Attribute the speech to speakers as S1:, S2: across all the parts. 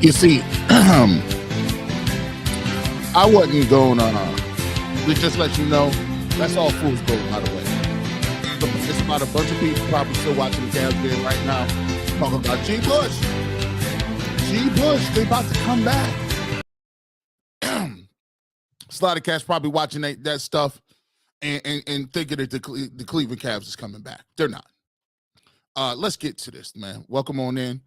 S1: You see, I wasn't going to just let you know, that's all fool's gold, by the way. It's about a bunch of people probably still watching the Cavs game right now, talking about G. Bush. G. Bush, they about to come back. It's a lot of cats probably watching that stuff and thinking that the Cleveland Cavs is coming back. They're not. Let's get to this, man. Welcome on in.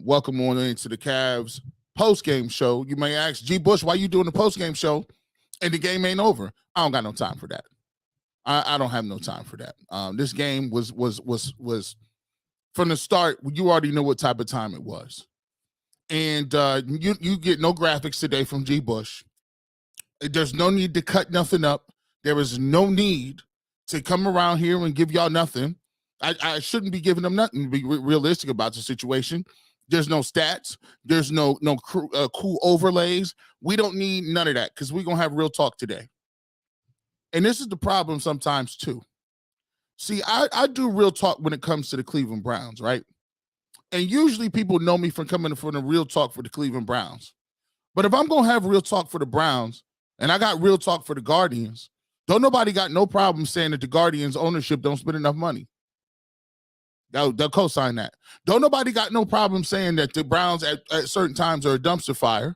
S1: Welcome on into the Cavs post-game show. You may ask, G. Bush, why you doing the post-game show and the game ain't over? I don't got no time for that. I don't have no time for that. This game was from the start, you already know what type of time it was. And you get no graphics today from G. Bush. There's no need to cut nothing up. There is no need to come around here and give y'all nothing. I shouldn't be giving them nothing, to be realistic about the situation. There's no stats. There's no cool overlays. We don't need none of that because we're going to have real talk today. And this is the problem sometimes too. See, I do real talk when it comes to the Cleveland Browns, right? And usually people know me from coming from the real talk for the Cleveland Browns. But if I'm going to have real talk for the Browns and I got real talk for the Guardians, don't nobody got no problem saying that the Guardians ownership don't spend enough money. They'll co-sign that. Don't nobody got no problem saying that the Browns at certain times are a dumpster fire.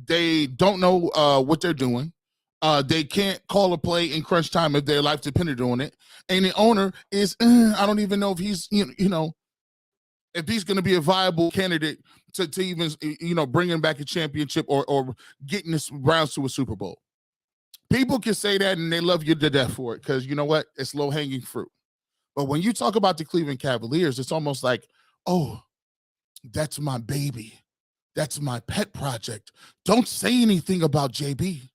S1: They don't know what they're doing. They can't call a play in crunch time if their life depended on it. And the owner is, I don't even know if he's, if he's going to be a viable candidate to even, bringing back a championship or getting the Browns to a Super Bowl. People can say that and they love you to death for it because you know what? It's low-hanging fruit. But when you talk about the Cleveland Cavaliers, it's almost like, oh, that's my baby. That's my pet project. Don't say anything about JB.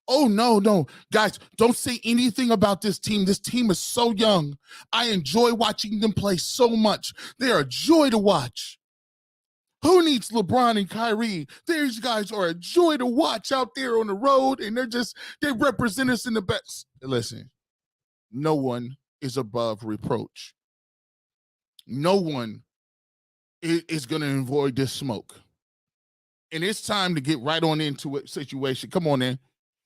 S1: Oh, no. Guys, don't say anything about this team. This team is so young. I enjoy watching them play so much. They're a joy to watch. Who needs LeBron and Kyrie? These guys are a joy to watch out there on the road, and they represent us in the best. Listen, no one is above reproach. No one is going to avoid this smoke. And it's time to get right on into a situation. Come on in.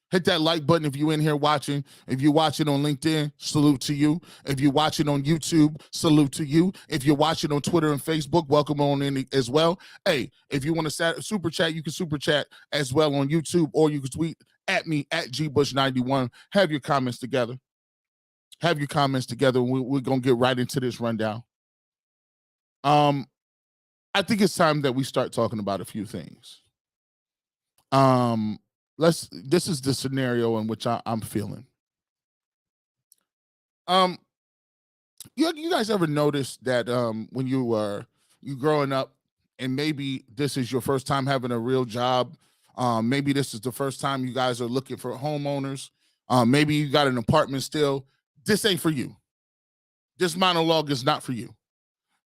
S1: Hit that like button if you're in here watching. If you're watching on LinkedIn, salute to you. If you're watching on YouTube, salute to you. If you're watching on Twitter and Facebook, welcome on in as well. Hey, if you want to super chat, you can super chat as well on YouTube, or you can tweet at me at gbush91. Have your comments together. We're going to get right into this rundown. I think it's time that we start talking about a few things. This is the scenario in which I'm feeling. You guys ever notice that when you growing up and maybe this is your first time having a real job, maybe this is the first time you guys are looking for homeowners, maybe you got an apartment still. This ain't for you. This monologue is not for you.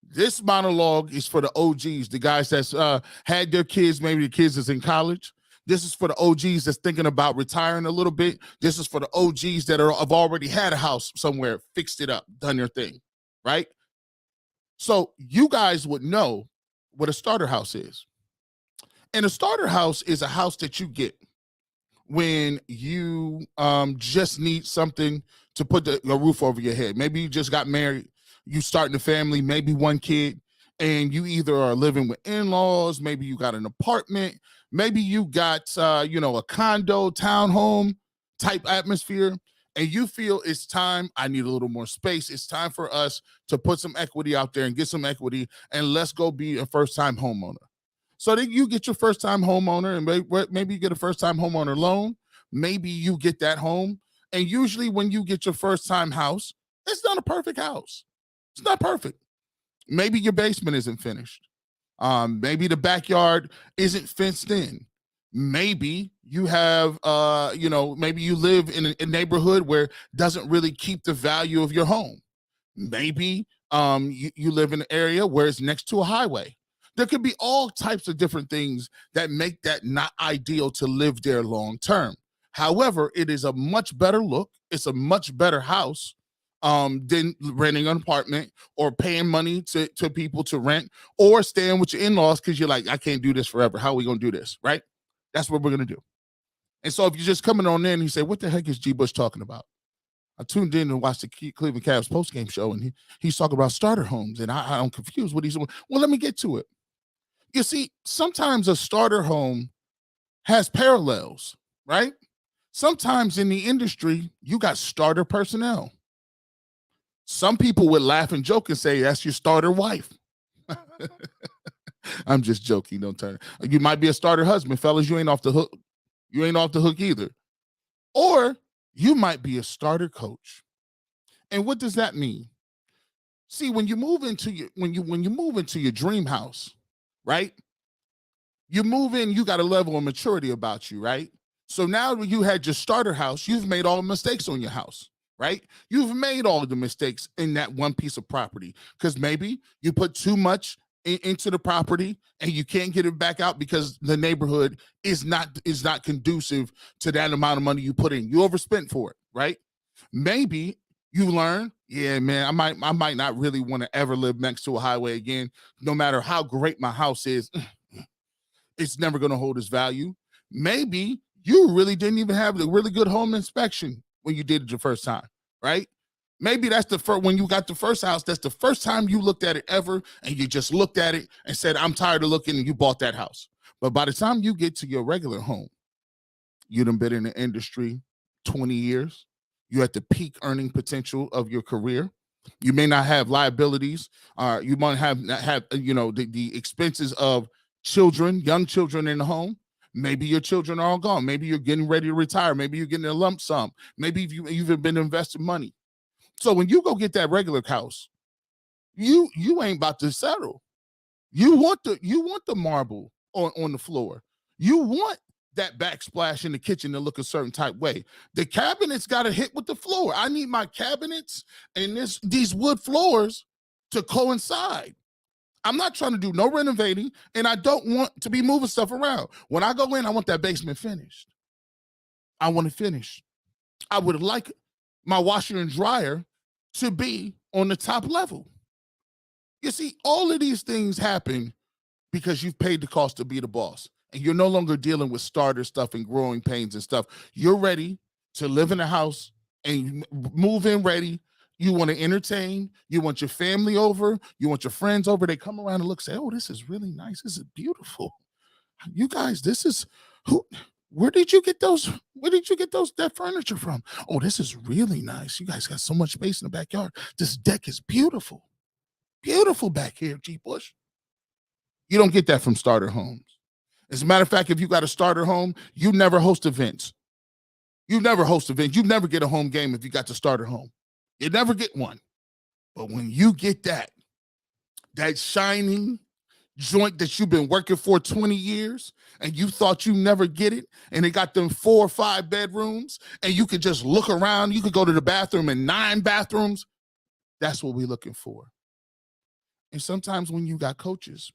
S1: This monologue is for the OGs, the guys that's had their kids, maybe the kids is in college. This is for the OGs that's thinking about retiring a little bit. This is for the OGs that have already had a house somewhere, fixed it up, done their thing, right? So you guys would know what a starter house is. And a starter house is a house that you get when you just need something to put a roof over your head. Maybe you just got married, you starting a family, maybe one kid, and you either are living with in-laws, maybe you got an apartment, maybe you got a condo, townhome type atmosphere, and you feel it's time, I need a little more space. It's time for us to put some equity out there and get some equity, and let's go be a first-time homeowner. So then you get your first-time homeowner, and maybe you get a first-time homeowner loan. Maybe you get that home. And usually when you get your first-time house, it's not a perfect house. It's not perfect. Maybe your basement isn't finished. Maybe the backyard isn't fenced in. Maybe you have, maybe you live in a neighborhood where it doesn't really keep the value of your home. Maybe you live in an area where it's next to a highway. There could be all types of different things that make that not ideal to live there long term. However, it is a much better look. It's a much better house than renting an apartment or paying money to people to rent or staying with your in-laws because you're like, I can't do this forever. How are we going to do this? Right? That's what we're going to do. And so if you're just coming on in and you say, what the heck is G. Bush talking about? I tuned in and watched the Cleveland Cavs postgame show, and he's talking about starter homes, and I'm confused what he's doing. Well, let me get to it. You see, sometimes a starter home has parallels, right? Sometimes in the industry, you got starter personnel. Some people would laugh and joke and say, that's your starter wife. I'm just joking. Don't turn. You might be a starter husband, fellas. You ain't off the hook. You ain't off the hook either. Or you might be a starter coach. And what does that mean? See, when you move into your dream house, right? You move in, you got a level of maturity about you, right? So now when you had your starter house, you've made all the mistakes on your house, right? You've made all the mistakes in that one piece of property because maybe you put too much into the property and you can't get it back out because the neighborhood is not conducive to that amount of money you put in. You overspent for it, right? Maybe you learn, yeah, man, I might not really want to ever live next to a highway again. No matter how great my house is, it's never going to hold its value. Maybe you really didn't even have a really good home inspection when you did it your first time, right? Maybe that's the first, when you got the first house, that's the first time you looked at it ever, and you just looked at it and said, I'm tired of looking, and you bought that house. But by the time you get to your regular home, you done been in the industry 20 years. You're at the peak earning potential of your career. You may not have liabilities. You might have the expenses of children, young children in the home. Maybe your children are all gone. Maybe you're getting ready to retire. Maybe you're getting a lump sum. Maybe you've been investing money. So when you go get that regular house, you ain't about to settle. You want the marble on the floor. You want that backsplash in the kitchen to look a certain type way. The cabinets got to hit with the floor. I need my cabinets and these wood floors to coincide. I'm not trying to do no renovating, and I don't want to be moving stuff around. When I go in, I want that basement finished. I want it finished. I would like my washer and dryer to be on the top level. You see, all of these things happen because you've paid the cost to be the boss, and you're no longer dealing with starter stuff and growing pains and stuff. You're ready to live in a house and move in ready. You want to entertain. You want your family over. You want your friends over. They come around and look, say, oh, this is really nice. This is beautiful. You guys, where did you get that furniture from? Oh, this is really nice. You guys got so much space in the backyard. This deck is beautiful. Beautiful back here, G. Bush. You don't get that from starter homes. As a matter of fact, if you got a starter home, you never host events. You never get a home game if you got the starter home. You never get one. But when you get that shining joint that you've been working for 20 years and you thought you never get it, and it got them 4 or 5 bedrooms, and you could just look around, you could go to the bathroom in 9 bathrooms, that's what we're looking for. And sometimes when you got coaches,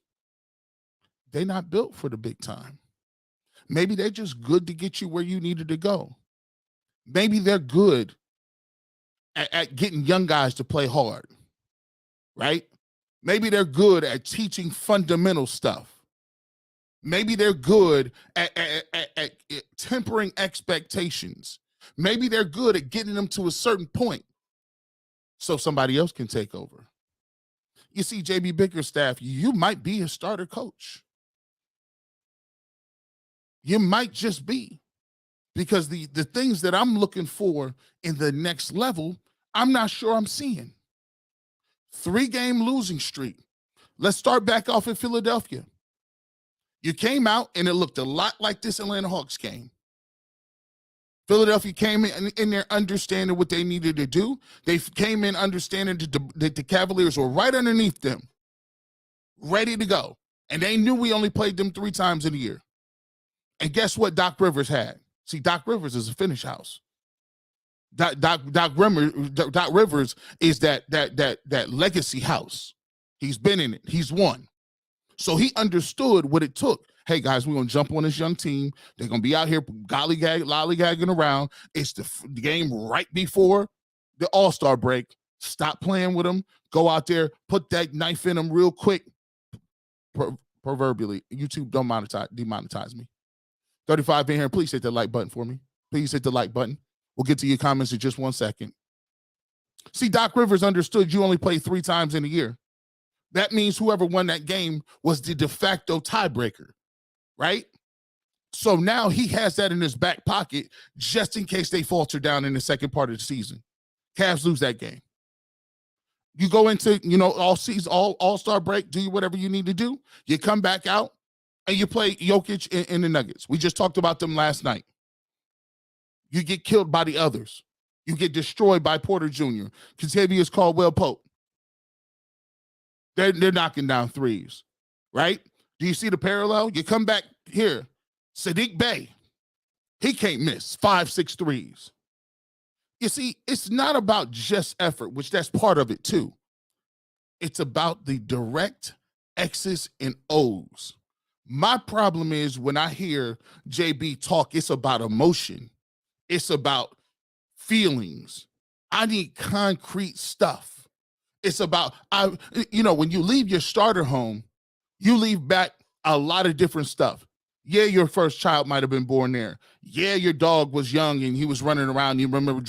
S1: they're not built for the big time. Maybe they're just good to get you where you needed to go. Maybe they're good at getting young guys to play hard, right? Maybe they're good at teaching fundamental stuff. Maybe they're good at tempering expectations. Maybe they're good at getting them to a certain point so somebody else can take over. You see, JB Bickerstaff, you might be a starter coach. You might just be. Because the things that I'm looking for in the next level, I'm not sure I'm seeing. 3-game losing streak. Let's start back off in Philadelphia. You came out and it looked a lot like this Atlanta Hawks game. Philadelphia came in there understanding what they needed to do. They came in understanding that the Cavaliers were right underneath them, ready to go. And they knew we only played them 3 times in a year. And guess what Doc Rivers had? See, Doc Rivers is a finish house. Doc Rivers is that legacy house. He's been in it. He's won. So he understood what it took. Hey, guys, we're going to jump on this young team. They're going to be out here lollygagging around. It's the game right before the All-Star break. Stop playing with them. Go out there, put that knife in them real quick. Proverbially, YouTube don't demonetize me. 35 in here. Please hit the like button for me. Please hit the like button. We'll get to your comments in just 1 second. See, Doc Rivers understood you only play 3 times in a year. That means whoever won that game was the de facto tiebreaker, right? So now he has that in his back pocket just in case they falter down in the second part of the season. Cavs lose that game. You go into, all season, all-star break, do whatever you need to do. You come back out and you play Jokic in the Nuggets. We just talked about them last night. You get killed by the others. You get destroyed by Porter Jr., Kentavious Caldwell-Pope. They're knocking down threes, right? Do you see the parallel? You come back here, Saddiq Bey, he can't miss 5-6 threes. You see, it's not about just effort, which that's part of it too. It's about the direct X's and O's. My problem is when I hear JB talk, it's about emotion. It's about feelings. I need concrete stuff. It's about, when you leave your starter home, you leave back a lot of different stuff. Yeah, your first child might have been born there. Yeah, your dog was young and he was running around. You remember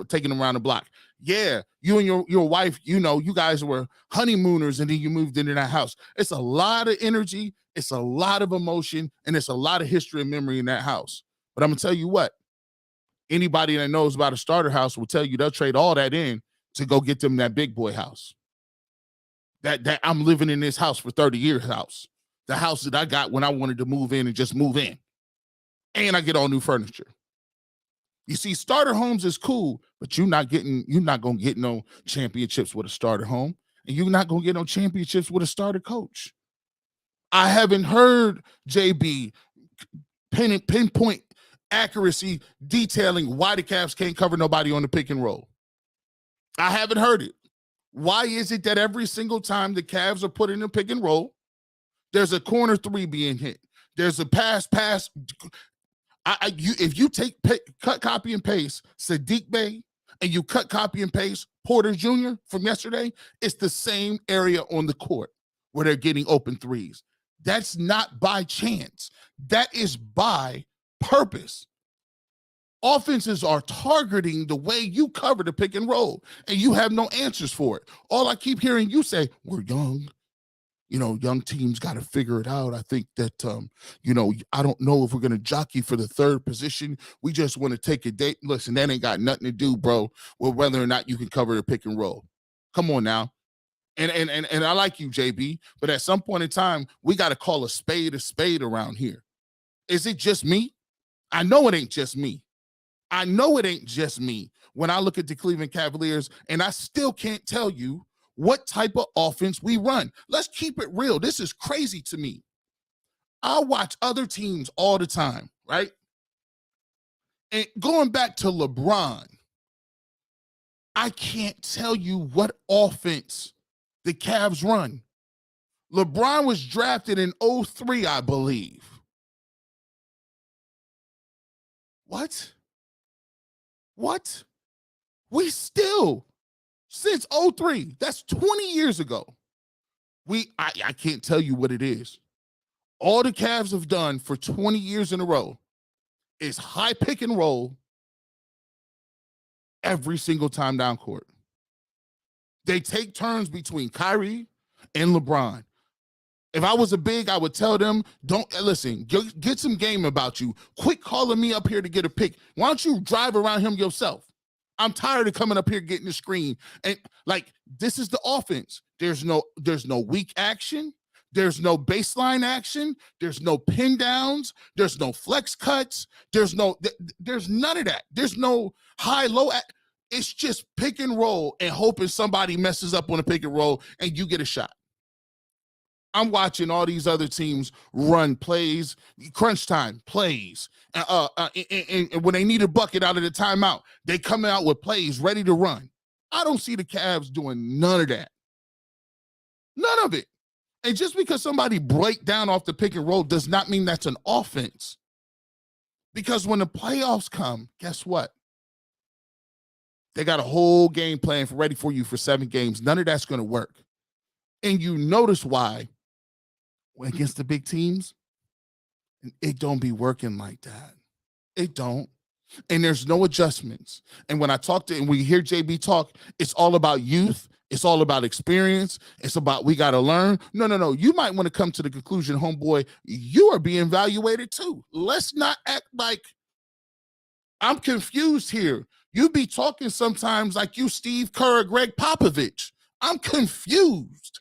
S1: taking him around the block. Yeah, you and your wife, you guys were honeymooners and then you moved into that house. It's a lot of energy. It's a lot of emotion. And it's a lot of history and memory in that house. But I'm going to tell you what, anybody that knows about a starter house will tell you they'll trade all that in to go get them that big boy house. That I'm living in this house for 30 years house. The house that I got when I wanted to move in and just move in. And I get all new furniture. You see, starter homes is cool, but you're not going to get no championships with a starter home. And you're not going to get no championships with a starter coach. I haven't heard JB pinpoint accuracy detailing why the Cavs can't cover nobody on the pick and roll. I haven't heard it. Why is it that every single time the Cavs are put in a pick and roll, there's a corner 3 being hit. There's a pass. If you cut, copy, and paste Saddiq Bey, and you cut, copy, and paste Porter Jr. from yesterday, it's the same area on the court where they're getting open threes. That's not by chance. That is by purpose. Offenses are targeting the way you cover the pick and roll, and you have no answers for it. All I keep hearing you say, we're young. Young teams got to figure it out. I think that, I don't know if we're going to jockey for the third position. We just want to take a date. Listen, that ain't got nothing to do, bro, with whether or not you can cover the pick and roll. Come on now. And I like you, JB, but at some point in time, we got to call a spade around here. Is it just me? I know it ain't just me. When I look at the Cleveland Cavaliers, and I still can't tell you what type of offense we run. Let's keep it real. This is crazy to me. I watch other teams all the time, right? And going back to LeBron, I can't tell you what offense the Cavs run. LeBron was drafted in 2003, I believe. What? We still... Since 2003, that's 20 years ago. I can't tell you what it is. All the Cavs have done for 20 years in a row is high pick and roll every single time down court. They take turns between Kyrie and LeBron. If I was a big, I would tell them, get some game about you. Quit calling me up here to get a pick. Why don't you drive around him yourself? I'm tired of coming up here getting the screen. And this is the offense. There's no weak action. There's no baseline action. There's no pin downs. There's no flex cuts. There's none of that. There's no high-low. It's just pick and roll and hoping somebody messes up on a pick and roll and you get a shot. I'm watching all these other teams run plays, crunch time plays. And when they need a bucket out of the timeout, they come out with plays ready to run. I don't see the Cavs doing none of that. None of it. And just because somebody break down off the pick and roll does not mean that's an offense. Because when the playoffs come, guess what? They got a whole game plan ready for you for 7 games. None of that's going to work. And you notice why against the big teams, it don't be working like that. It don't. And there's no adjustments. And when I talk to, and we hear JB talk, it's all about youth. It's all about experience. It's about, we got to learn. No. You might want to come to the conclusion, homeboy, you are being evaluated too. Let's not act like I'm confused here. You be talking sometimes like you Steve Kerr or Greg Popovich. I'm confused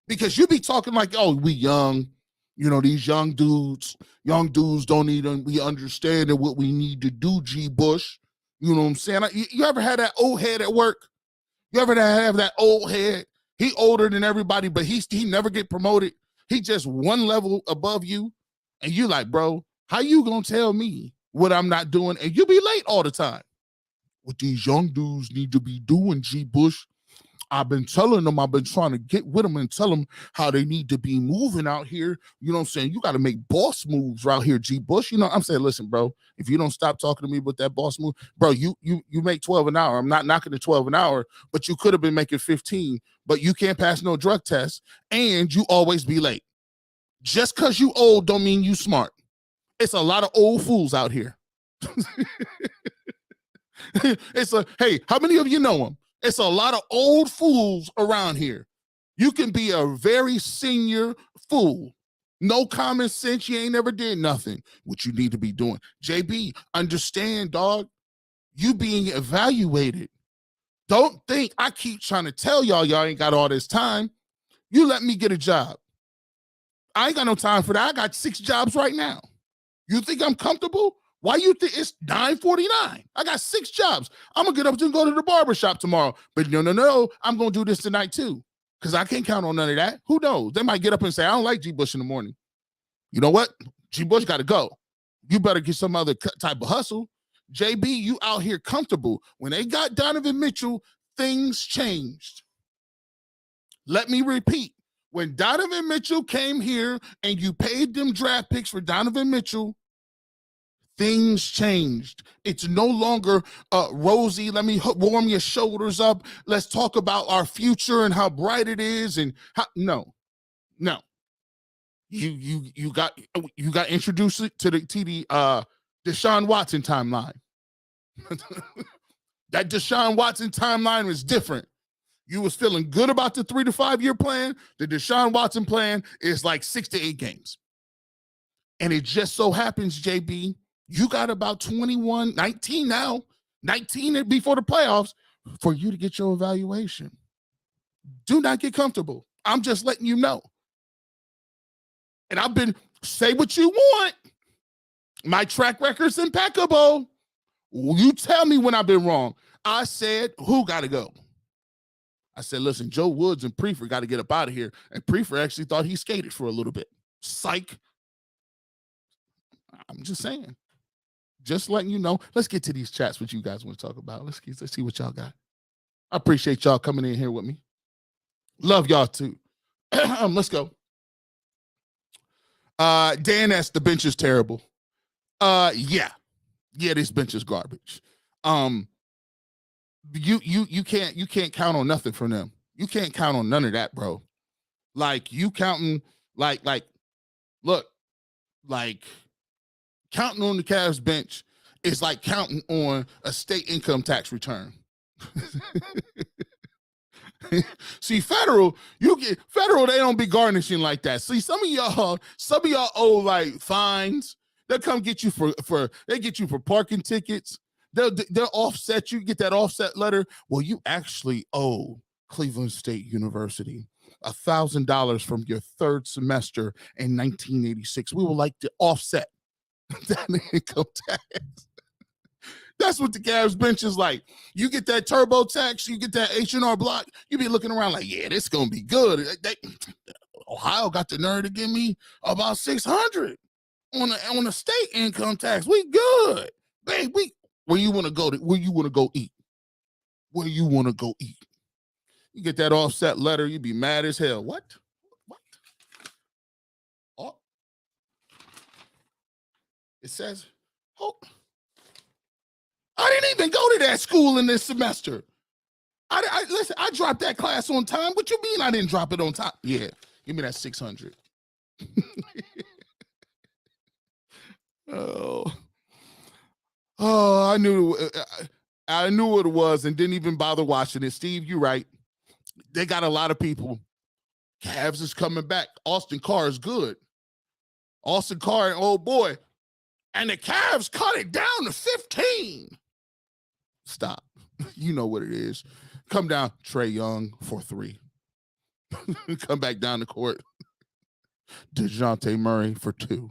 S1: because you be talking like, oh, we young. You know, these young dudes don't even be understanding what we need to do, G. Bush. You know what I'm saying? You ever had that old head at work? You ever have that old head? He older than everybody, but he never get promoted. He just one level above you. And you like, bro, how you gonna tell me what I'm not doing? And you be late all the time. What these young dudes need to be doing, G. Bush, I've been telling them, I've been trying to get with them and tell them how they need to be moving out here. You know what I'm saying? You got to make boss moves out here, G. Bush. You know, I'm saying, listen, bro, if you don't stop talking to me with that boss move, bro, you make 12 an hour. I'm not knocking the 12 an hour, but you could have been making 15, but you can't pass no drug test and you always be late. Just because you old don't mean you smart. It's a lot of old fools out here. Hey, how many of you know them? It's a lot of old fools around here. You can be a very senior fool. No common sense. You ain't never did nothing. What you need to be doing. JB, understand, dog. You being evaluated. Don't think I keep trying to tell y'all ain't got all this time. You let me get a job. I ain't got no time for that. I got 6 jobs right now. You think I'm comfortable? Why you think it's 9:49? I got 6 jobs. I'm going to get up and go to the barbershop tomorrow. But no, I'm going to do this tonight too. Because I can't count on none of that. Who knows? They might get up and say, I don't like G. Bush in the morning. You know what? G. Bush got to go. You better get some other type of hustle. JB, you out here comfortable. When they got Donovan Mitchell, things changed. Let me repeat. When Donovan Mitchell came here and you paid them draft picks for Donovan Mitchell, things changed. It's no longer rosy. Let me warm your shoulders up. Let's talk about our future and how bright it is. And no. You got introduced to the Deshaun Watson timeline. That Deshaun Watson timeline was different. You was feeling good about the 3 to 5 year plan. The Deshaun Watson plan is like 6 to 8 games. And it just so happens, JB, you got about 19 now, 19 before the playoffs for you to get your evaluation. Do not get comfortable. I'm just letting you know. And I've been, say what you want. My track record's impeccable. You tell me when I've been wrong. I said, who got to go? I said, listen, Joe Woods and Prefer got to get up out of here. And Prefer actually thought he skated for a little bit. Psych. I'm just saying. Just letting you know. Let's get to these chats, what you guys want to talk about. Let's see what y'all got. I appreciate y'all coming in here with me. Love y'all too. Let's go. Dan asks, the bench is terrible. Yeah, this bench is garbage. You can't count on nothing from them. You can't count on none of that, bro. Like you counting, look, counting on the Cavs bench is like counting on a state income tax return. See, federal, they don't be garnishing like that. See, some of y'all owe like fines. They'll come get you for parking tickets. They'll offset you, get that offset letter. Well, you actually owe Cleveland State University $1,000 from your 3rd semester in 1986. We would like to offset that income tax. That's what the Cavs bench is like. You get that turbo tax, you get that H&R block, you be looking around like, yeah, this is going to be good. Ohio got the nerve to give me about $600 on a state income tax. We good. Babe, where you want to go eat? Where you want to go eat? You get that offset letter, you be mad as hell. What? Oh. It says, oh. I didn't even go to that school in this semester. Listen, I dropped that class on time. What you mean I didn't drop it on time? Yeah, give me that 600. Oh, I knew what it was and didn't even bother watching it. Steve, you're right. They got a lot of people. Cavs is coming back. Austin Carr is good. Austin Carr, oh boy. And the Cavs cut it down to 15. Stop. You know what it is. Come down, Trae Young for 3. Come back down the court. DeJounte Murray for 2.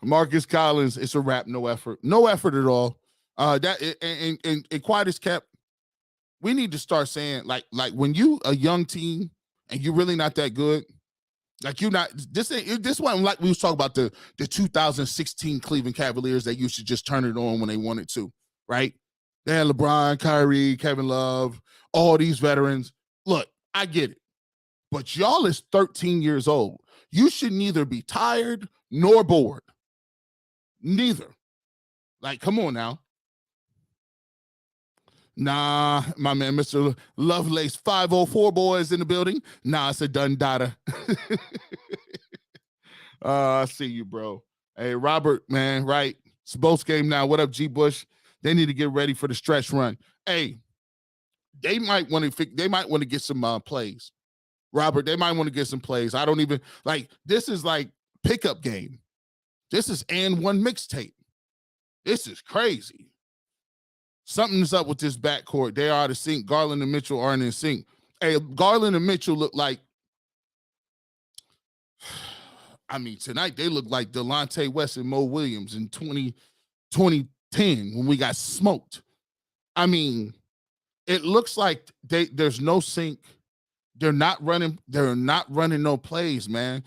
S1: Marcus Collins, it's a wrap, no effort. No effort at all. And quiet as kept, we need to start saying, like when you a young team and you're really not that good, like you're not, this wasn't like we was talking about the 2016 Cleveland Cavaliers that used to just turn it on when they wanted to, right? They had LeBron, Kyrie, Kevin Love, all these veterans. Look, I get it. But y'all is 13 years old. You should neither be tired nor bored. Neither. Like, come on now. Nah, my man, Mr. Lovelace, 504 boys in the building. Nah, it's a done data. I see you, bro. Hey, Robert, man, right? It's both game now. What up, G. Bush? They need to get ready for the stretch run. Hey, they might want to get some plays. Robert, they might want to get some plays. I don't even like this is like pickup game. This is and one mixtape. This is crazy. Something's up with this backcourt. They are out of sync. Garland and Mitchell aren't in sync. Hey, Garland and Mitchell look like, I mean, tonight they look like Delonte West and Mo Williams in 2010 when we got smoked. I mean, it looks like there's no sync. They're not running no plays, man.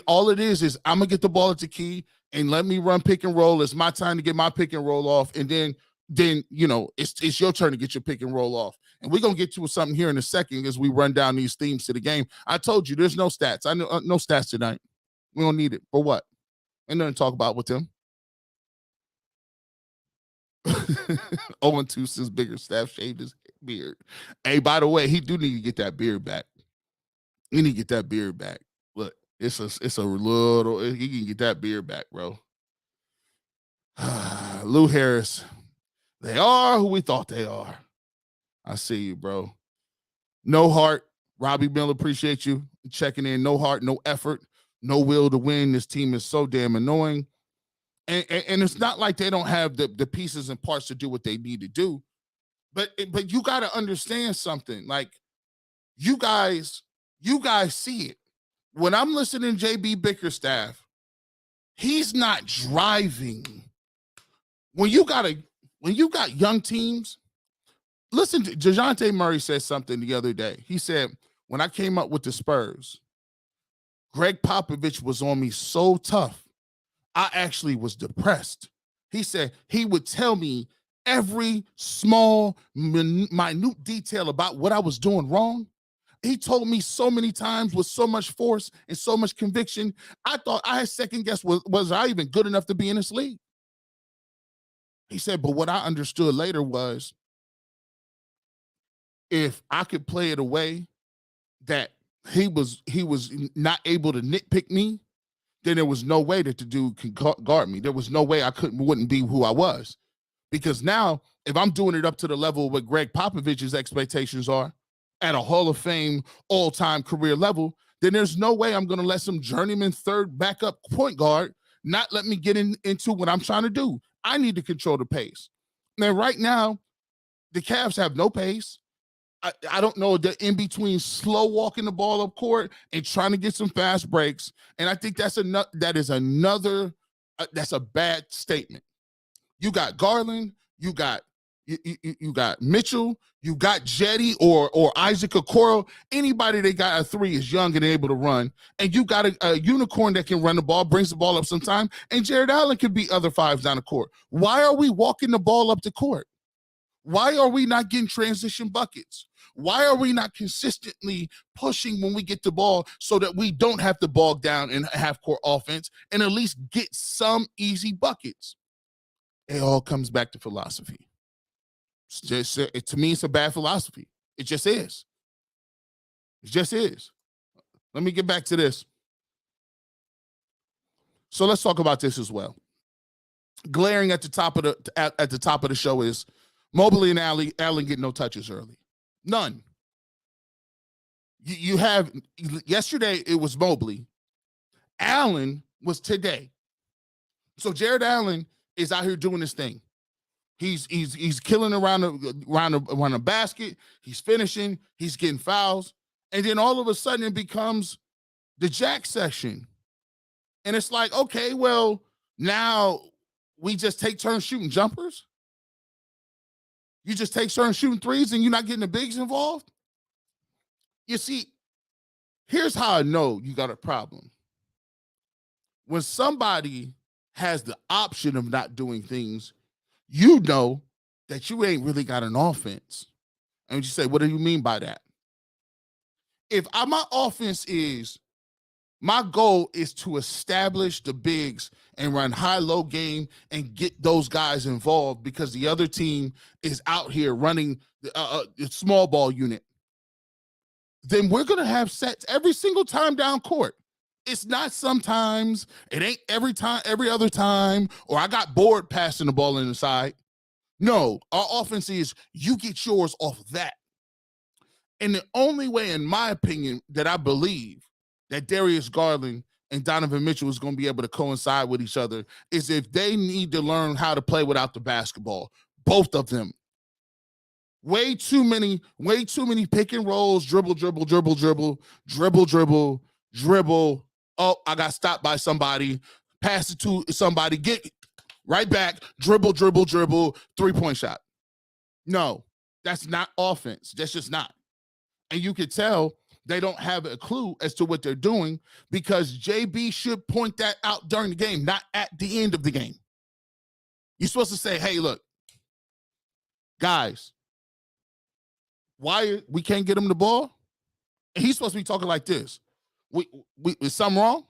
S1: All it is I'm gonna get the ball at the key and let me run pick and roll. It's my time to get my pick and roll off, and then you know it's your turn to get your pick and roll off. And we're gonna get to something here in a second as we run down these themes to the game. I told you there's no stats. I know no stats tonight. We don't need it for what? Ain't nothing to talk about with them. 0-2 since Bickerstaff shaved his beard. Hey, by the way, he do need to get that beard back. He need to get that beard back. Look, it's a little. He can get that beard back, bro. Lou Harris. They are who we thought they are. I see you, bro. No heart. Robbie Miller, appreciate you checking in. No heart, no effort, no will to win. This team is so damn annoying. And it's not like they don't have the pieces and parts to do what they need to do. But you got to understand something. Like, you guys see it. When I'm listening to JB Bickerstaff, he's not driving. When you got young teams, listen to DeJounte Murray said something the other day. He said, when I came up with the Spurs, Greg Popovich was on me so tough, I actually was depressed. He said he would tell me every small, minute detail about what I was doing wrong. He told me so many times with so much force and so much conviction, I thought I had second guessed, was I even good enough to be in this league? He said, but what I understood later was if I could play it away that he was not able to nitpick me, then there was no way that the dude could guard me. There was no way I wouldn't be who I was. Because now, if I'm doing it up to the level of what Greg Popovich's expectations are at a Hall of Fame all-time career level, then there's no way I'm going to let some journeyman third backup point guard not let me get into what I'm trying to do. I need to control the pace. Now, right now, the Cavs have no pace. I don't know, the in between slow walking the ball up court and trying to get some fast breaks. And I think that's a bad statement. You got Garland, you got Mitchell, you got Jetty or Isaac Okoro. Anybody that got a 3 is young and able to run. And you got a unicorn that can run the ball, brings the ball up sometime. And Jared Allen can beat other 5s down the court. Why are we walking the ball up the court? Why are we not getting transition buckets? Why are we not consistently pushing when we get the ball so that we don't have to bog down in half-court offense and at least get some easy buckets? It all comes back to philosophy. It's just, to me, it's a bad philosophy. It just is. It just is. Let me get back to this. So let's talk about this as well. Glaring at the top of the show is Mobley and Allen get no touches early. None. You have yesterday it was Mobley. Allen was today. So Jared Allen is out here doing this thing. He's killing around a basket. He's finishing. He's getting fouls, and then all of a sudden it becomes the jack session, and it's like, okay, well now we just take turns shooting jumpers. You just take turns shooting threes, and you're not getting the bigs involved. You see, here's how I know you got a problem. When somebody has the option of not doing things, you know that you ain't really got an offense. And you say, what do you mean by that? If my offense is, my goal is to establish the bigs and run high-low game and get those guys involved because the other team is out here running the small ball unit, then we're going to have sets every single time down court. It's not sometimes, it ain't every time, every other time, or I got bored passing the ball in the side. No, our offense is you get yours off of that. And the only way, in my opinion, that I believe that Darius Garland and Donovan Mitchell is going to be able to coincide with each other is if they need to learn how to play without the basketball. Both of them. Way too many pick and rolls, dribble. Oh, I got stopped by somebody. Pass it to somebody. Get right back. Dribble. 3-point shot. No, that's not offense. That's just not. And you can tell they don't have a clue as to what they're doing because JB should point that out during the game, not at the end of the game. You're supposed to say, hey, look, guys, why we can't get him the ball? And he's supposed to be talking like this. Is something wrong?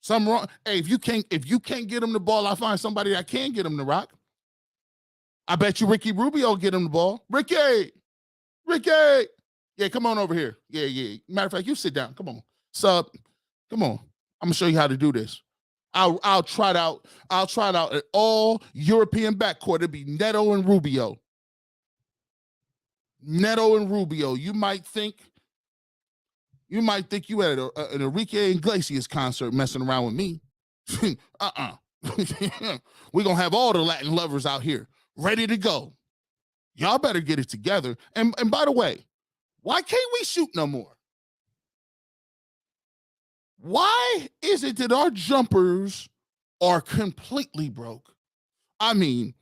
S1: Something wrong? Hey, if you can't get him the ball, I find somebody that can get him the rock. I bet you Ricky Rubio will get him the ball. Ricky. Yeah, come on over here. Yeah. Matter of fact, you sit down. Come on. Sub. Come on. I'm gonna show you how to do this. I'll try it out. I'll try it out at all European backcourt. It'll be Neto and Rubio. You might think you at an Enrique Iglesias concert messing around with me. We're going to have all the Latin lovers out here ready to go. Y'all better get it together. And by the way, why can't we shoot no more? Why is it that our jumpers are completely broke? I mean,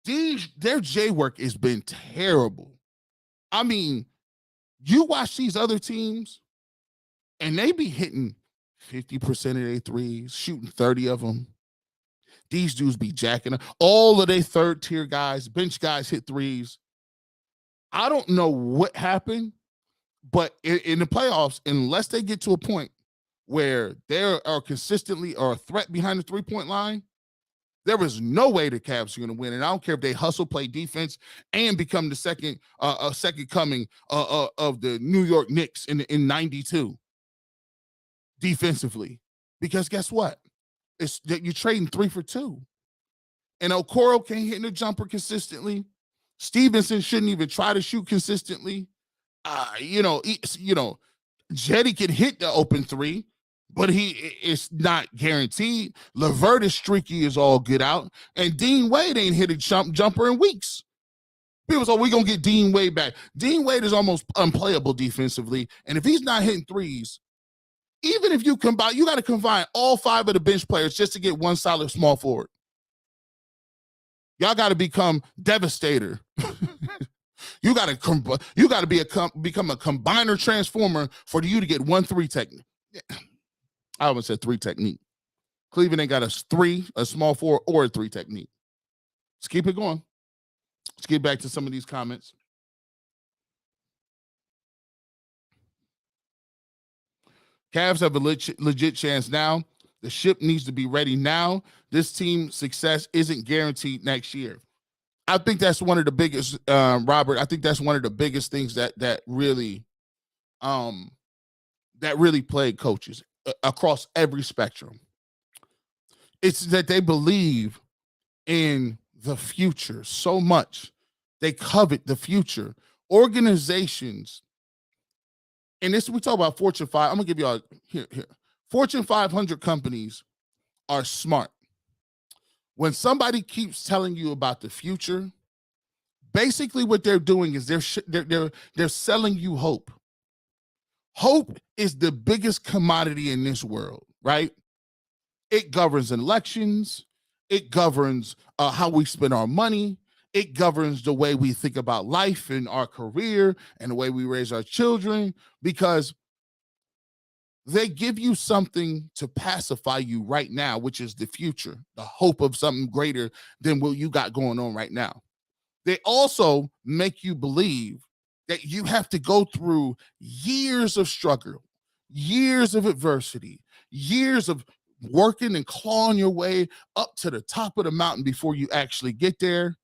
S1: their J work has been terrible. I mean, you watch these other teams, and they be hitting 50% of their threes, shooting 30 of them. These dudes be jacking up. All of their third-tier guys, bench guys hit threes. I don't know what happened, but in the playoffs, unless they get to a point where they are consistently a threat behind the three-point line, there is no way the Cavs are going to win. And I don't care if they hustle, play defense, and become the second coming of the New York Knicks in 92 defensively. Because guess what? It's that you're trading 3 for 2. And Okoro can't hit the jumper consistently. Stevenson shouldn't even try to shoot consistently. Jetty can hit the open 3, but it's not guaranteed. LeVert is streaky as all get out, and Dean Wade ain't hit a jumper in weeks. People say, we're going to get Dean Wade back. Dean Wade is almost unplayable defensively, and if he's not hitting threes, even if you combine, you got to combine all 5 of the bench players just to get one solid small forward. Y'all got to become Devastator. You got to become a combiner transformer for you to get 1-3 technique. I almost said 3 technique. Cleveland ain't got a small 4 or a 3 technique. Let's keep it going. Let's get back to some of these comments. Cavs have a legit chance now. The ship needs to be ready now. This team's success isn't guaranteed next year. I think that's one of the biggest, Robert. I think that's one of the biggest things that really plague coaches across every spectrum. It's that they believe in the future so much. They covet the future. Organizations, and this we talk about Fortune 5. I'm gonna give y'all here. Fortune 500 companies are smart. When somebody keeps telling you about the future, basically what they're doing is they're selling you hope. Hope is the biggest commodity in this world, right? It governs elections. It governs how we spend our money. It governs the way we think about life and our career and the way we raise our children, because they give you something to pacify you right now, which is the future, the hope of something greater than what you got going on right now. They also make you believe that you have to go through years of struggle, years of adversity, years of working and clawing your way up to the top of the mountain before you actually get there.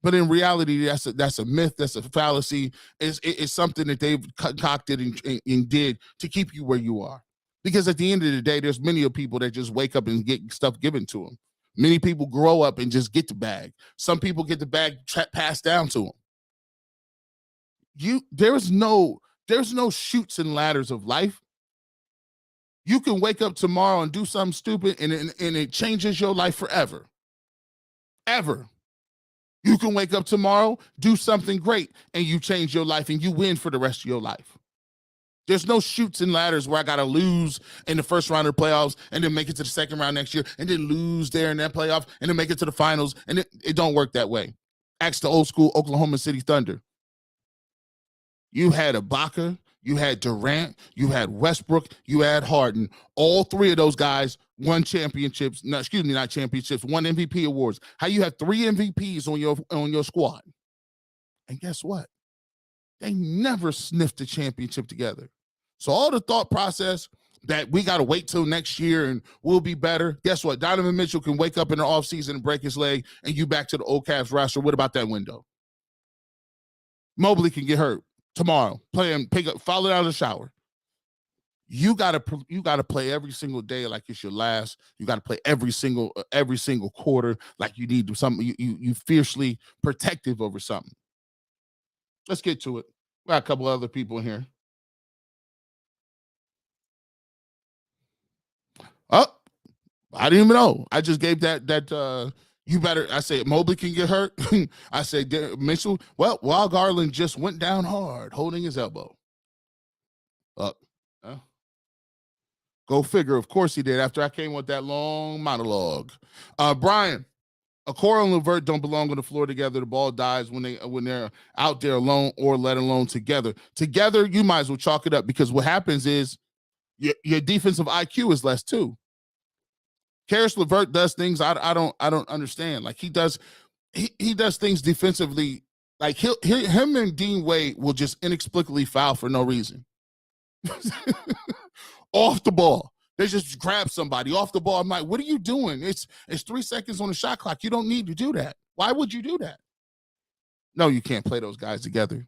S1: But in reality, that's a myth. That's a fallacy. It's something that they've concocted and did to keep you where you are. Because at the end of the day, there's many of people that just wake up and get stuff given to them. Many people grow up and just get the bag. Some people get the bag passed down to them. There's no chutes and ladders of life. You can wake up tomorrow and do something stupid and it changes your life forever. Ever. You can wake up tomorrow, do something great, and you change your life and you win for the rest of your life. There's no chutes and ladders where I got to lose in the first round of the playoffs and then make it to the second round next year and then lose there in that playoff and then make it to the finals. And it don't work that way. Ask the old school Oklahoma City Thunder. You had Ibaka, you had Durant, you had Westbrook, you had Harden. All three of those guys won championships. No, excuse me, not championships, won MVP awards. How you have 3 MVPs on your squad. And guess what? They never sniffed a championship together. So all the thought process that we got to wait till next year and we'll be better. Guess what? Donovan Mitchell can wake up in the offseason and break his leg and you back to the old Cavs roster. What about that window? Mobley can get hurt tomorrow, fall out of the shower. You gotta play every single day like it's your last. You gotta play every single quarter like you need something. You fiercely protective over something. Let's get to it. We got a couple other people in here. Oh, I didn't even know. I just gave that. You better. I said Mobley can get hurt. I said Mitchell. Well, Wild Garland just went down hard, holding his elbow. Up. Go figure. Of course he did. After I came with that long monologue. Brian, Okoro and LeVert don't belong on the floor together. The ball dies when they're out there alone or let alone together. Together, you might as well chalk it up, because what happens is your defensive IQ is less too. Karis LeVert does things I don't understand. Like he does things defensively. Like him and Dean Wade will just inexplicably foul for no reason. Off the ball. They just grab somebody off the ball. I'm like, what are you doing? It's 3 seconds on the shot clock. You don't need to do that. Why would you do that? No, you can't play those guys together.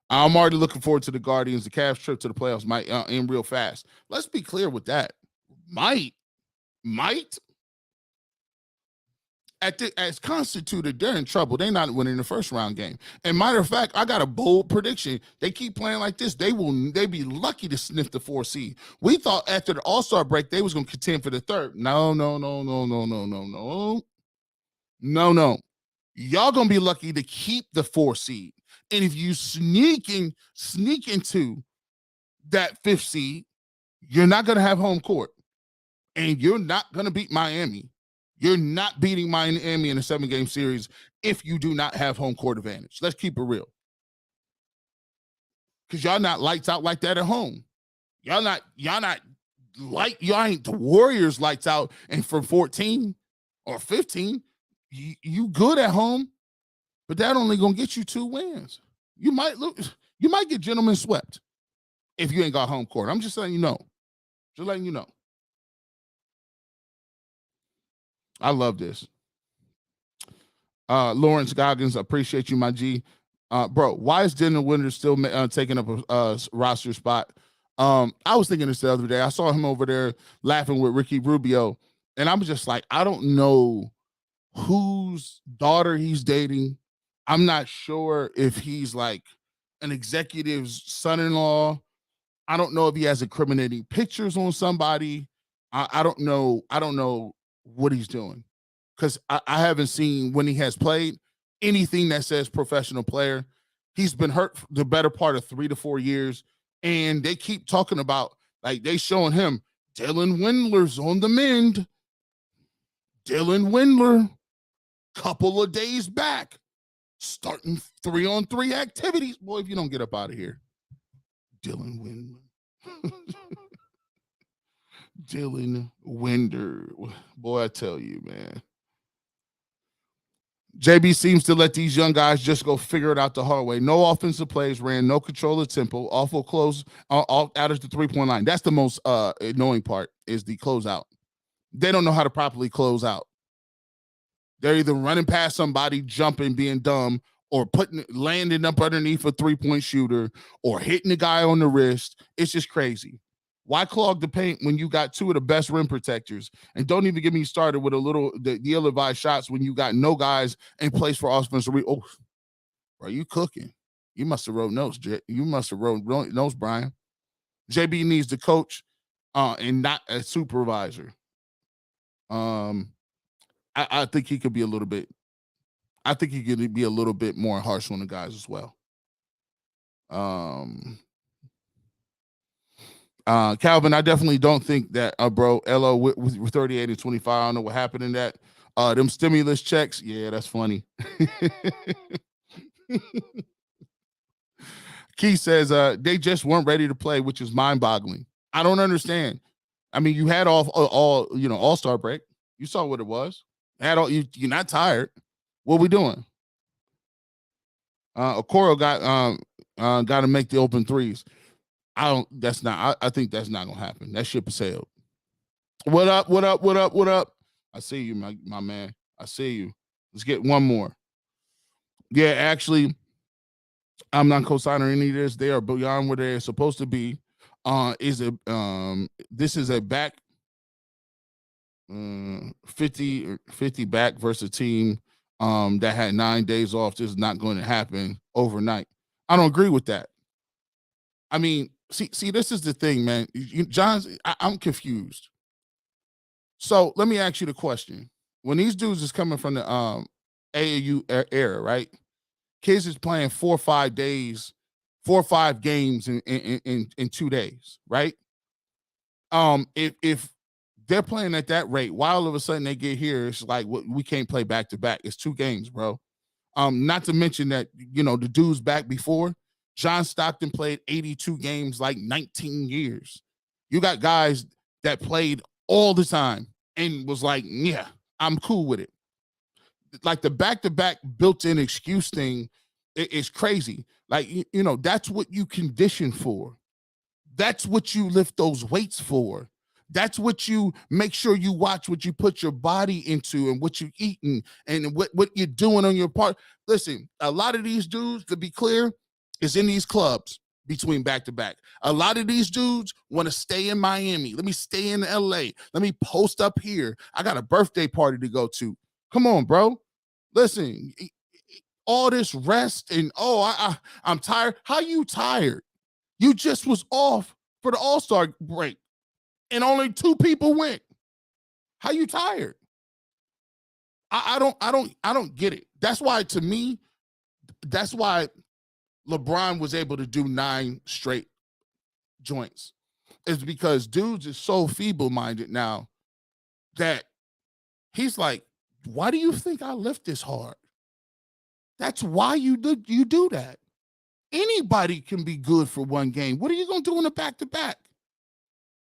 S1: I'm already looking forward to the Guardians. The Cavs trip to the playoffs might end real fast. Let's be clear with that. Might. As constituted, they're in trouble. They're not winning the first round game. And matter of fact, I got a bold prediction. They keep playing like this, they be lucky to sniff the 4 seed. We thought after the All-Star break they was going to contend for the third. No. Y'all going to be lucky to keep the 4 seed. And if you sneak into that 5th seed, you're not going to have home court. And you're not going to beat Miami. You're not beating Miami in a 7-game series if you do not have home court advantage. Let's keep it real. Because y'all not lights out like that at home. Y'all ain't the Warriors lights out and from 14 or 15. You good at home, but that only gonna get you 2 wins. You might get gentlemen swept. if you ain't got home court. I'm just letting you know. Just letting you know. I love this. Lawrence Goggins, appreciate you, my G. Bro, why is Dylan Winters still taking up a roster spot? I was thinking this the other day. I saw him over there laughing with Ricky Rubio, and I was just like, I don't know whose daughter he's dating. I'm not sure if he's like an executive's son-in-law. I don't know if he has incriminating pictures on somebody. I don't know. I don't know what he's doing, because I haven't seen, when he has played, anything that says professional player. He's been hurt the better part of 3 to 4 years, and they keep talking about, like, they showing him Dylan Windler's on the mend. Dylan Windler, couple of days back, starting 3-on-3 activities. Boy, if you don't get up out of here, Dylan Windler. Dylan Winder. Boy, I tell you, man. JB seems to let these young guys just go figure it out the hard way. No offensive plays ran, no control of tempo, awful close, out of the three-point line. That's the most annoying part, is the closeout. They don't know how to properly close out. They're either running past somebody, jumping, being dumb, or landing up underneath a three-point shooter, or hitting the guy on the wrist. It's just crazy. Why clog the paint when you got two of the best rim protectors? And don't even get me started with the ill-advised shots when you got no guys in place for offensive. Oh, bro, you cooking? You must have wrote notes. You must have wrote notes, Brian. JB needs the coach, and not a supervisor. I think he could be a little bit. I think he could be a little bit more harsh on the guys as well. Calvin, I definitely don't think that, bro, LO with 38 and 25. I don't know what happened in that. Them stimulus checks. Yeah, that's funny. Keith says they just weren't ready to play, which is mind-boggling. I don't understand. I mean, you had all-star break. You saw what it was. You're not tired. What we doing? Okoro got to make the open threes. I think that's not gonna happen. That ship has sailed. What up? I see you, my man. I see you. Let's get one more. Yeah, actually, I'm not co-signing any of this. They are beyond where they're supposed to be. This is a back 50 back versus a team that had 9 days off. This is not going to happen overnight. I don't agree with that. I mean, see, this is the thing, man. I'm confused. So let me ask you the question. When these dudes is coming from the AAU era, right? Kids is playing 4 or 5 days, 4 or 5 games in 2 days, right? If they're playing at that rate, why all of a sudden they get here, it's like, we can't play back to back. It's 2 games, bro. Not to mention that, the dudes back before, John Stockton played 82 games, like 19 years. You got guys that played all the time and was like, yeah, I'm cool with it. Like the back-to-back built-in excuse thing is crazy. Like, that's what you condition for. That's what you lift those weights for. That's what you make sure you watch, what you put your body into and what you're eating and what you're doing on your part. Listen, a lot of these dudes, to be clear, is in these clubs between back-to-back. A lot of these dudes want to stay in Miami. Let me stay in LA. Let me post up here. I got a birthday party to go to. Come on, bro. Listen, all this rest and, I'm tired. How you tired? You just was off for the All-Star break and only 2 people went. How you tired? I don't get it. That's why, to me, that's why LeBron was able to do 9 straight joints. It's because dudes is so feeble-minded now that he's like, why do you think I lift this hard? That's why you do that. Anybody can be good for 1 game. What are you going to do in a back-to-back?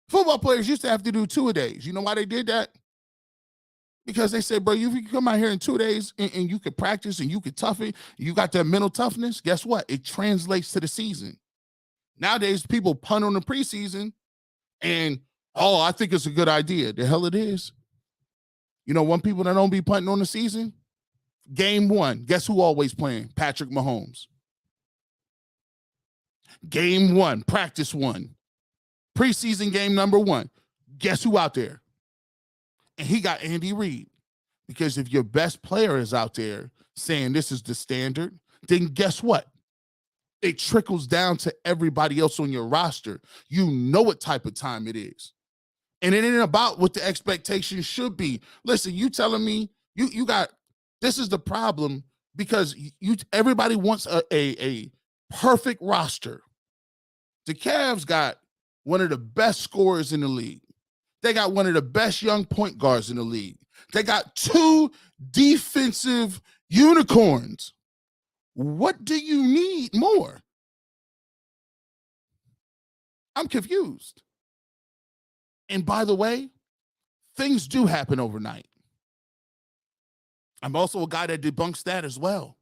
S1: Football players used to have to do 2 a days. You know why they did that? Because they said, bro, if you come out here in 2 days and you could practice and you could tough it, you got that mental toughness, guess what? It translates to the season. Nowadays, people punt on the preseason and, oh, I think it's a good idea. The hell it is. You know, one people that don't be punting on the season, game one, guess who always playing? Patrick Mahomes. Game one, practice one, preseason game number one. Guess who out there? And he got Andy Reid. Because if your best player is out there saying this is the standard, then guess what? It trickles down to everybody else on your roster. You know what type of time it is. And it ain't about what the expectation should be. Listen, you telling me you got, this is the problem, because everybody wants a perfect roster. The Cavs got one of the best scorers in the league. They got one of the best young point guards in the league. They got 2 defensive unicorns. What do you need more? I'm confused. And by the way, things do happen overnight. I'm also a guy that debunks that as well.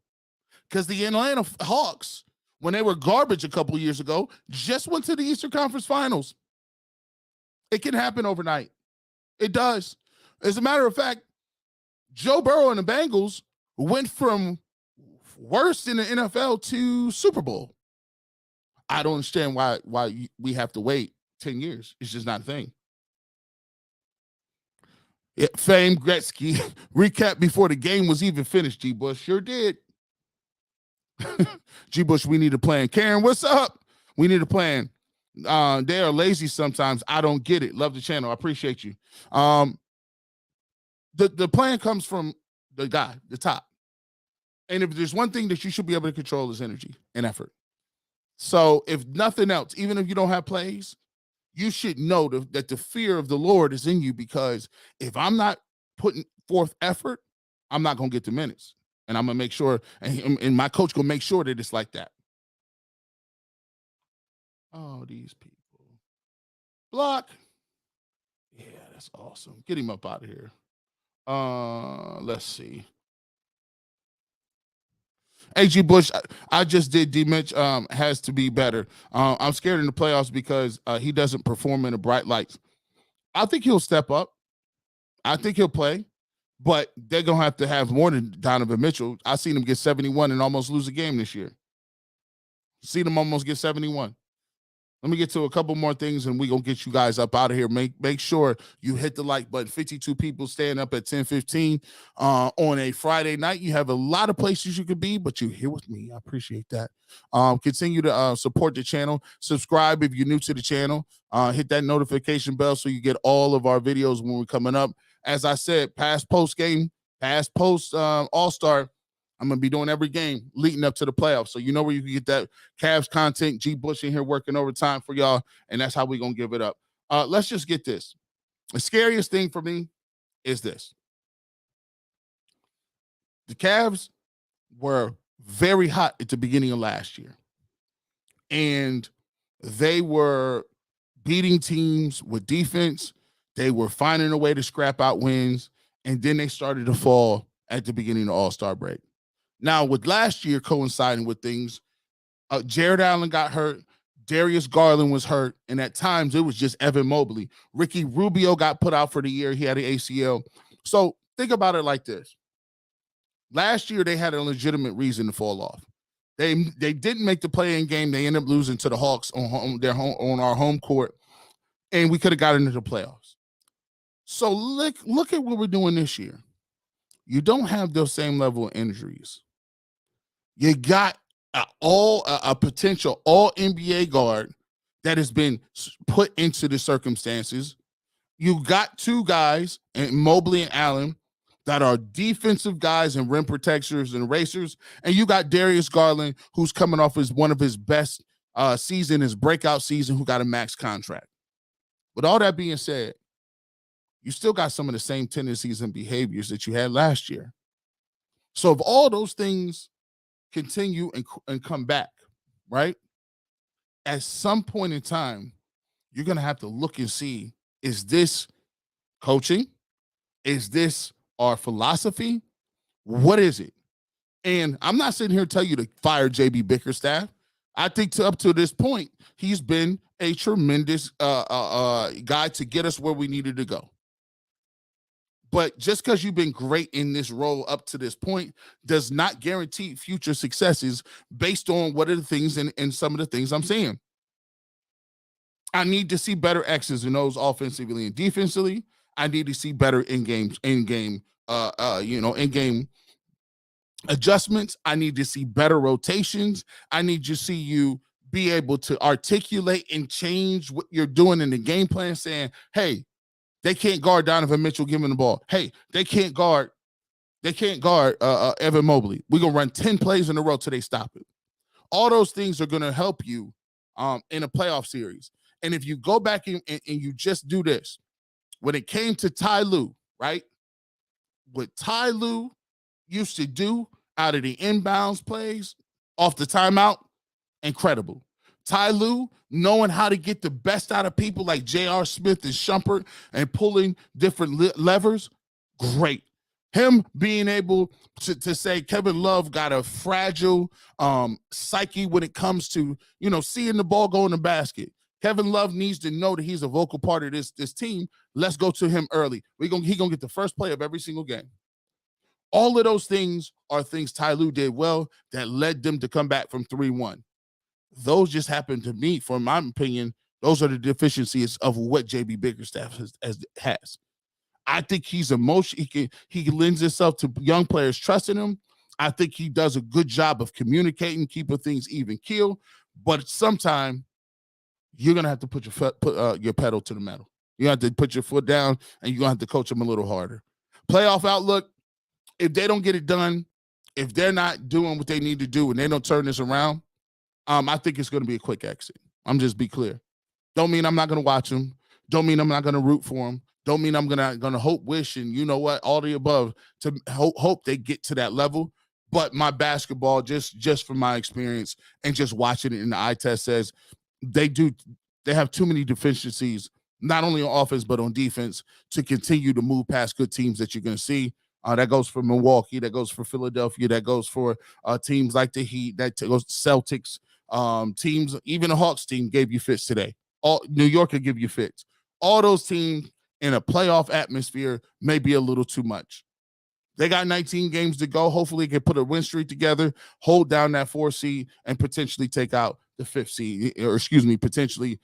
S1: Because the Atlanta Hawks, when they were garbage a couple years ago, just went to the Eastern Conference Finals. It can happen overnight. It does. As a matter of fact, Joe Burrow and the Bengals went from worst in the NFL to Super Bowl. I don't understand why we have to wait 10 years. It's just not a thing. Yeah, Fame Gretzky recap before the game was even finished. G. Bush sure did. G. Bush, we need a plan. Karen, what's up? We need a plan. They are lazy sometimes. I don't get it. Love the channel. I appreciate you. The plan comes from the guy, the top. And if there's one thing that you should be able to control is energy and effort. So if nothing else, even if you don't have plays, you should know that the fear of the Lord is in you, because if I'm not putting forth effort, I'm not going to get the minutes. And I'm going to make sure, and my coach going to make sure that it's like that. Oh, these people. Block. Yeah, that's awesome. Get him up out of here. Let's see. AG Bush, I just did. D-Mitch has to be better. I'm scared in the playoffs because he doesn't perform in the bright lights. I think he'll step up. I think he'll play, but they're going to have more than Donovan Mitchell. I've seen him get 71 and almost lose a game this year. Seen him almost get 71. Let me get to a couple more things, and we're going to get you guys up out of here. Make sure you hit the like button. 52 people staying up at 10:15 on a Friday night. You have a lot of places you could be, but you're here with me. I appreciate that. Continue to support the channel. Subscribe if you're new to the channel. Hit that notification bell so you get all of our videos when we're coming up. As I said, past post All-Star, I'm going to be doing every game leading up to the playoffs. So you know where you can get that Cavs content. G. Bush in here working overtime for y'all, and that's how we're going to give it up. Let's just get this. The scariest thing for me is this. The Cavs were very hot at the beginning of last year, and they were beating teams with defense. They were finding a way to scrap out wins, and then they started to fall at the beginning of the All-Star break. Now, with last year coinciding with things, Jared Allen got hurt, Darius Garland was hurt, and at times it was just Evan Mobley. Ricky Rubio got put out for the year. He had an ACL. So think about it like this. Last year, they had a legitimate reason to fall off. They didn't make the play-in game. They ended up losing to the Hawks on our home court, and we could have gotten into the playoffs. So look at what we're doing this year. You don't have those same level of injuries. You got a potential all-NBA guard that has been put into the circumstances. You got 2 guys, Mobley and Allen, that are defensive guys and rim protectors and racers. And you got Darius Garland, who's coming off as one of his best season, his breakout season, who got a max contract. With all that being said, you still got some of the same tendencies and behaviors that you had last year. So if all those things continue and come back, right, at some point in time, you're going to have to look and see, is this coaching? Is this our philosophy? What is it? And I'm not sitting here to tell you to fire JB Bickerstaff. I think up to this point, he's been a tremendous guy to get us where we needed to go. But just because you've been great in this role up to this point does not guarantee future successes based on what are the things and some of the things I'm saying. I need to see better X's and O's offensively and defensively. I need to see better in-game adjustments. I need to see better rotations. I need to see you be able to articulate and change what you're doing in the game plan, saying, hey, they can't guard Donovan Mitchell giving the ball. Hey, they can't guard Evan Mobley. We're going to run 10 plays in a row till they stop it. All those things are going to help you in a playoff series. And if you go back and you just do this, when it came to Ty Lue, right? What Ty Lue used to do out of the inbounds plays off the timeout, incredible. Ty Lue knowing how to get the best out of people like J.R. Smith and Shumpert and pulling different levers, great. Him being able to say Kevin Love got a fragile psyche when it comes to, seeing the ball go in the basket. Kevin Love needs to know that he's a vocal part of this team. Let's go to him early. He's going to get the first play of every single game. All of those things are things Ty Lue did well that led them to come back from 3-1. Those just happened to me, for my opinion, those are the deficiencies of what JB Bickerstaff has. I think he's he lends himself to young players trusting him. I think he does a good job of communicating, keeping things even keel. But sometimes you're gonna have to put your pedal to the metal. You have to put your foot down, and you're gonna have to coach them a little harder. Playoff outlook: if they don't get it done, if they're not doing what they need to do, and they don't turn this around, I think it's going to be a quick exit. I'm just be clear. Don't mean I'm not going to watch them. Don't mean I'm not going to root for them. Don't mean I'm going to hope, wish, and you know what, all the above to hope they get to that level. But my basketball, just from my experience and just watching it in the eye test, says they have too many deficiencies, not only on offense but on defense, to continue to move past good teams that you're going to see. That goes for Milwaukee. That goes for Philadelphia. That goes for teams like the Heat. That goes Celtics. Teams, even the Hawks team gave you fits today. New York could give you fits. All those teams in a playoff atmosphere may be a little too much. They got 19 games to go. Hopefully, they can put a win streak together, hold down that 4 seed, and potentially take out the 5th seed, or potentially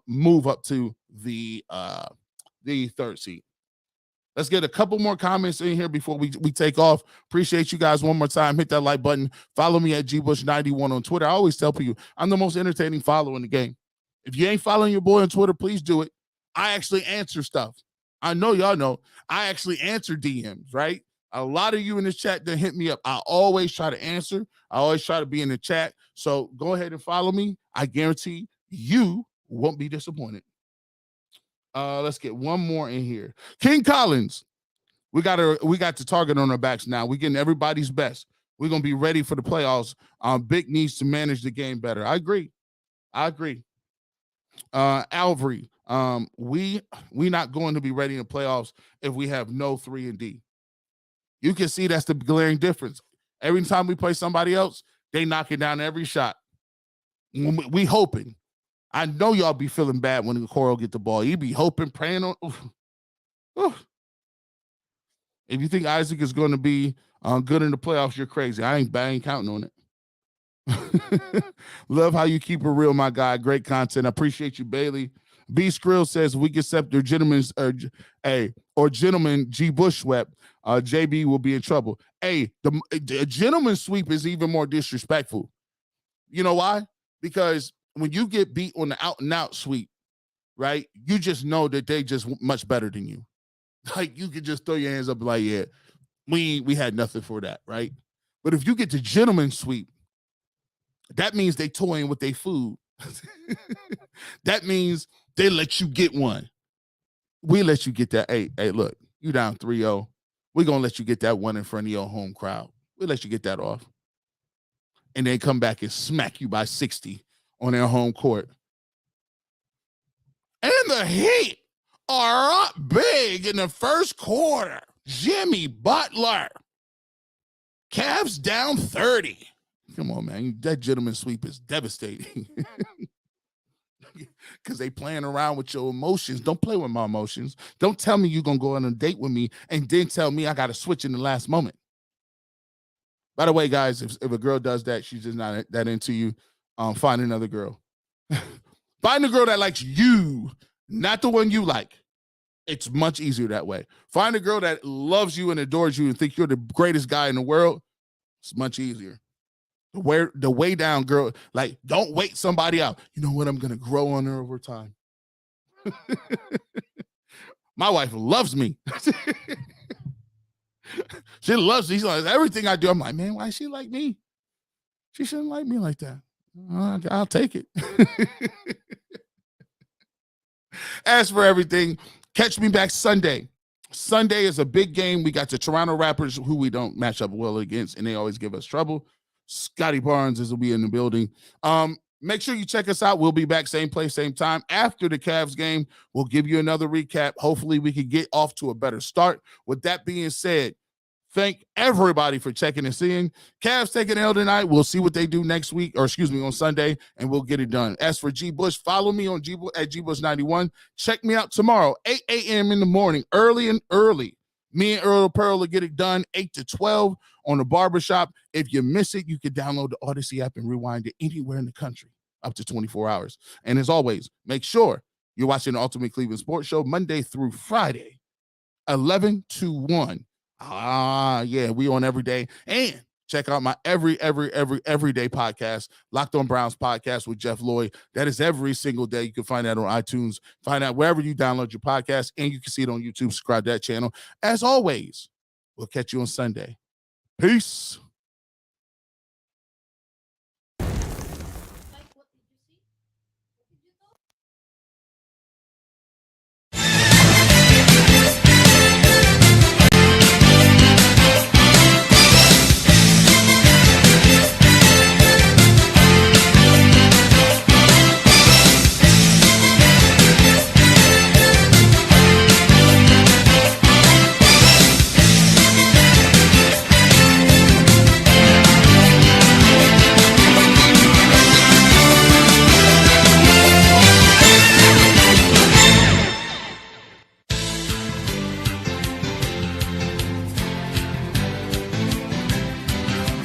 S1: move up to the 3rd seed. Let's get a couple more comments in here before we take off. Appreciate you guys one more time. Hit that like button. Follow me at GBush91 on Twitter. I always tell people I'm the most entertaining follower in the game. If you ain't following your boy on Twitter, please do it. I actually answer stuff. I know y'all know. I actually answer DMs, right? A lot of you in this chat that hit me up, I always try to answer. I always try to be in the chat. So go ahead and follow me. I guarantee you won't be disappointed. Let's get one more in here. King Collins, we got the target on our backs now. We're getting everybody's best. We're gonna be ready for the playoffs. Big needs to manage the game better. I agree. Alvery, we not going to be ready in the playoffs if we have no 3 and D. You can see that's the glaring difference. Every time we play somebody else, they knock it down every shot. We hoping. I know y'all be feeling bad when the Coral get the ball. You be hoping, praying on. If you think Isaac is going to be good in the playoffs, you're crazy. I ain't counting on it. Love how you keep it real, my guy. Great content. I appreciate you, Bailey. B Skrill says we can accept their gentlemen G Bush swept. JB will be in trouble. The gentleman sweep is even more disrespectful. You know why? Because when you get beat on the out and out sweep, right? You just know that they just much better than you. Like you could just throw your hands up like, yeah, we had nothing for that, right? But if you get the gentleman sweep, that means they toying with their food. That means they let you get one. We let you get that. Hey, look, you down 3-0. We're going to let you get that one in front of your home crowd. We'll let you get that off. And then come back and smack you by 60 on their home court. And the Heat are up big in the first quarter. Jimmy Butler. Cavs down 30. Come on, man. That gentleman sweep is devastating. Because they playing around with your emotions. Don't play with my emotions. Don't tell me you're going to go on a date with me and then tell me I got to switch in the last moment. By the way, guys, if a girl does that, she's just not that into you, find another girl. Find a girl that likes you, not the one you like. It's much easier that way. Find a girl that loves you and adores you and thinks you're the greatest guy in the world. It's much easier. The way down girl, like, don't wait somebody out. You know what? I'm going to grow on her over time. My wife loves me. She loves me. She's like, everything I do. I'm like, man, why she like me? She shouldn't like me like that. I'll take it. As for everything, catch me back Sunday. Sunday is a big game. We got the Toronto Raptors, who we don't match up well against, and they always give us trouble. Scotty Barnes will be in the building. Make sure you check us out. We'll be back same place, same time. After the Cavs game, we'll give you another recap. Hopefully, we can get off to a better start. With that being said, thank everybody for checking and seeing. Cavs take an L tonight. We'll see what they do next week, or excuse me, on Sunday, and we'll get it done. As for G Bush, follow me on at GBush91. Check me out tomorrow, 8 a.m. in the morning, early. Me and Earl Pearl will get it done 8 to 12 on the Barbershop. If you miss it, you can download the Odyssey app and rewind it anywhere in the country, up to 24 hours. And as always, make sure you're watching the Ultimate Cleveland Sports Show Monday through Friday, 11 to 1. Yeah, we on every day. And check out my everyday podcast, Locked On Browns podcast with Jeff Lloyd. That is every single day. You can find that on iTunes, find out wherever you download your podcast, and you can see it on YouTube. Subscribe to that channel. As always, we'll catch you on Sunday. Peace.